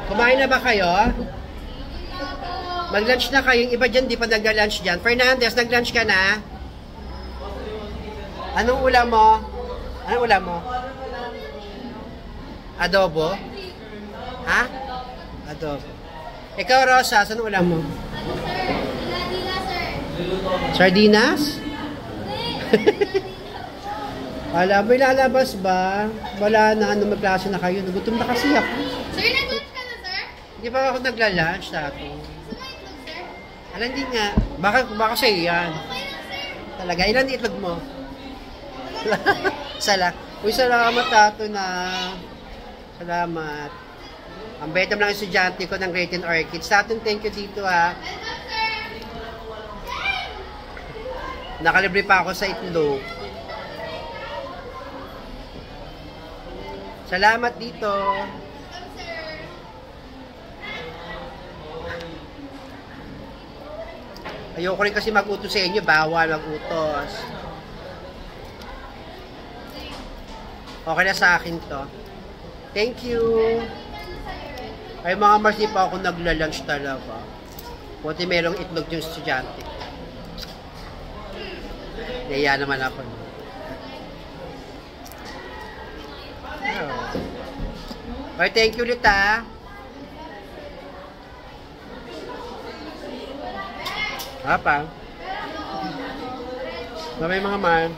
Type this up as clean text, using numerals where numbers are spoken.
Kumain na ba kayo? Mag-lunch na kayo. Yung iba dyan, di pa nag-lunch dyan. Fernandez, nag-lunch ka na? Anong ulam mo? Anong ulam mo? Adobo? Ha? Adobo. Ikaw, Rosa, saan ulam mo? Sardinas? Wala, may lalabas ba? Wala na, ano, magklase na kayo. Nagutom na kasi ako. Sir, nag-lunch ka na, sir? Hindi pa ako nagla-lunch, tato. Alam, hindi nga. Baka sa'yo yan. Talaga, ilan itlog mo? Sala. Uy, salamat, tato na. Salamat. Ang bait naman ng estudyante ko ng Great Orchids. Tato, thank you dito, ha. Nakalibre pa ako sa itlog. Salamat dito. Ayoko rin kasi mag-utos sa inyo. Bawal mag-utos. Okay na sa akin to. Thank you. Ay mga Mars, di pa ako nagla-lunch talaga. Buti merong itlog yung estudyante. Naiya naman ako. Okay, thank you ulit, ha. Apa? Bye mga man.